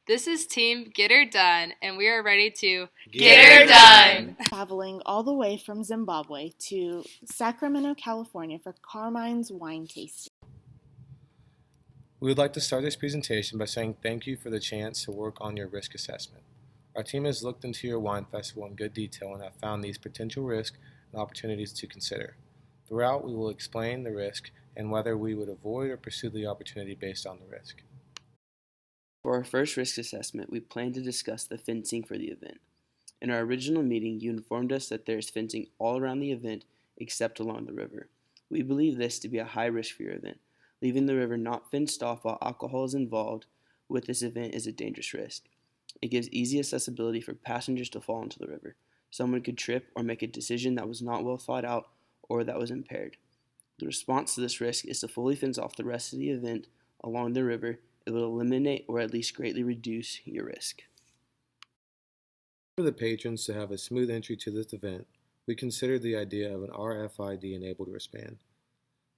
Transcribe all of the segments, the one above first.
This is Team Get Her Done, and we are ready to Get Her Done! Traveling all the way from Zimbabwe to Sacramento, California for Carmine's wine tasting. We would like to start this presentation by saying thank you for the chance to work on your risk assessment. Our team has looked into your wine festival in good detail and have found these potential risks and opportunities to consider. Throughout, we will explain the risk and whether we would avoid or pursue the opportunity based on the risk. For our first risk assessment, we plan to discuss the fencing for the event. In our original meeting, you informed us that there is fencing all around the event except along the river. We believe this to be a high risk for your event. Leaving the river not fenced off while alcohol is involved with this event is a dangerous risk. It gives easy accessibility for passengers to fall into the river. Someone could trip or make a decision that was not well thought out or that was impaired. The response to this risk is to fully fence off the rest of the event along the river. It will eliminate or at least greatly reduce your risk. For the patrons to have a smooth entry to this event, we considered the idea of an RFID-enabled wristband.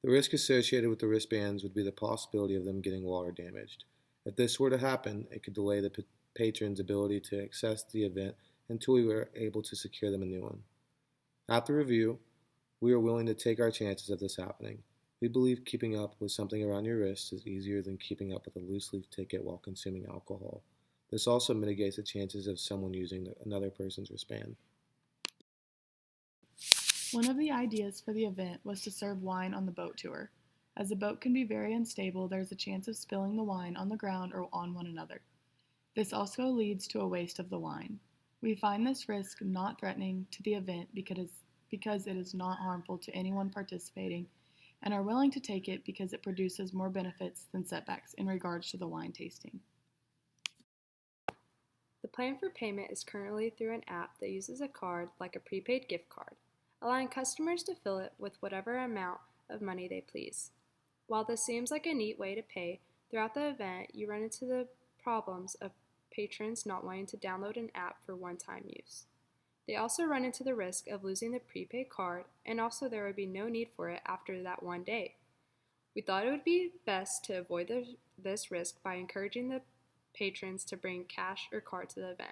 The risk associated with the wristbands would be the possibility of them getting water damaged. If this were to happen, it could delay the patron's ability to access the event until we were able to secure them a new one. After review, we are willing to take our chances of this happening. We believe keeping up with something around your wrist is easier than keeping up with a loose leaf ticket while consuming alcohol. This also mitigates the chances of someone using another person's wristband. One of the ideas for the event was to serve wine on the boat tour. As the boat can be very unstable, there's a chance of spilling the wine on the ground or on one another. This also leads to a waste of the wine. We find this risk not threatening to the event because it is not harmful to anyone participating, and are willing to take it because it produces more benefits than setbacks in regards to the wine tasting. The plan for payment is currently through an app that uses a card like a prepaid gift card, allowing customers to fill it with whatever amount of money they please. While this seems like a neat way to pay, throughout the event you run into the problems of patrons not wanting to download an app for one-time use. They also run into the risk of losing the prepaid card, and also there would be no need for it after that one day. We thought it would be best to avoid this risk by encouraging the patrons to bring cash or card to the event,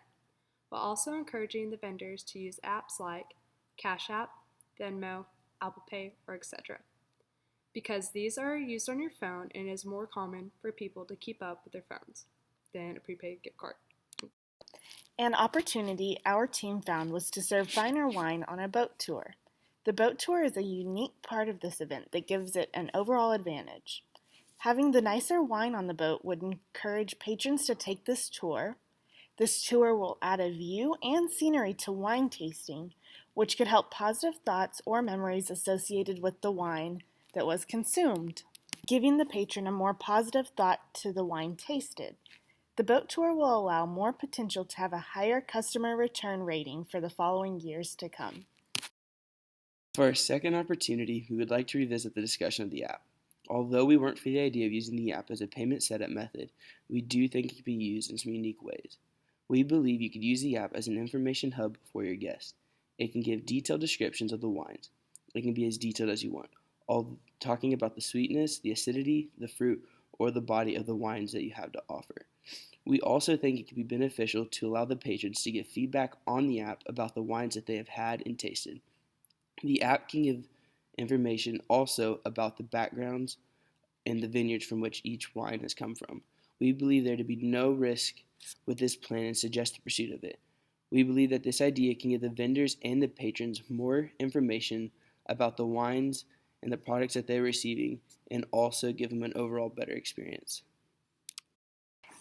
while also encouraging the vendors to use apps like Cash App, Venmo, Apple Pay, or etc. Because these are used on your phone and it is more common for people to keep up with their phones than a prepaid gift card. An opportunity our team found was to serve finer wine on a boat tour. The boat tour is a unique part of this event that gives it an overall advantage. Having the nicer wine on the boat would encourage patrons to take this tour. This tour will add a view and scenery to wine tasting, which could help positive thoughts or memories associated with the wine that was consumed, giving the patron a more positive thought to the wine tasted. The boat tour will allow more potential to have a higher customer return rating for the following years to come. For our second opportunity, we would like to revisit the discussion of the app. Although we weren't for the idea of using the app as a payment setup method, we do think it can be used in some unique ways. We believe you could use the app as an information hub for your guests. It can give detailed descriptions of the wines. It can be as detailed as you want, all talking about the sweetness, the acidity, the fruit, or the body of the wines that you have to offer. We also think it can be beneficial to allow the patrons to get feedback on the app about the wines that they have had and tasted. The app can give information also about the backgrounds and the vineyards from which each wine has come from. We believe there to be no risk with this plan and suggest the pursuit of it. We believe that this idea can give the vendors and the patrons more information about the wines and the products that they're receiving, and also give them an overall better experience.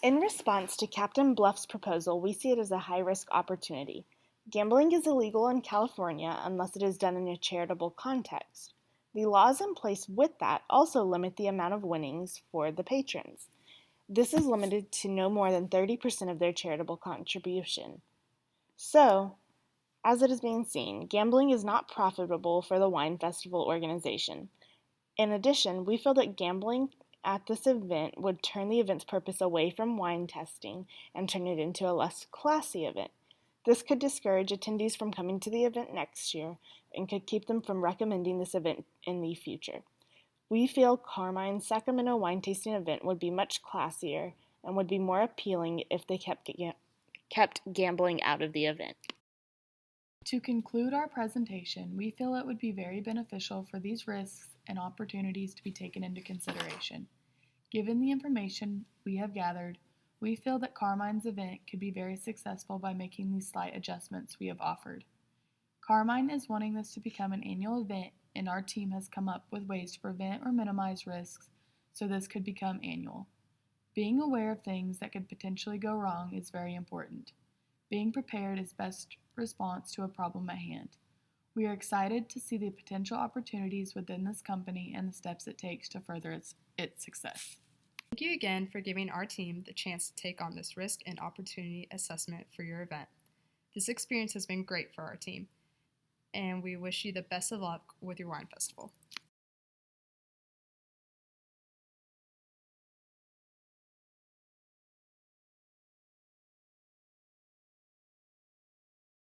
In response to Captain Bluff's proposal, we see it as a high-risk opportunity. Gambling is illegal in California unless it is done in a charitable context. The laws in place with that also limit the amount of winnings for the patrons. This is limited to no more than 30% of their charitable contribution. So, as it is being seen, gambling is not profitable for the wine festival organization. In addition, we feel that gambling at this event would turn the event's purpose away from wine testing and turn it into a less classy event. This could discourage attendees from coming to the event next year and could keep them from recommending this event in the future. We feel Carmine's Sacramento wine tasting event would be much classier and would be more appealing if they kept gambling out of the event. To conclude our presentation, we feel it would be very beneficial for these risks and opportunities to be taken into consideration. Given the information we have gathered, we feel that Carmine's event could be very successful by making these slight adjustments we have offered. Carmine is wanting this to become an annual event, and our team has come up with ways to prevent or minimize risks so this could become annual. Being aware of things that could potentially go wrong is very important. Being prepared is best response to a problem at hand. We are excited to see the potential opportunities within this company and the steps it takes to further its success. Thank you again for giving our team the chance to take on this risk and opportunity assessment for your event. This experience has been great for our team, and we wish you the best of luck with your wine festival.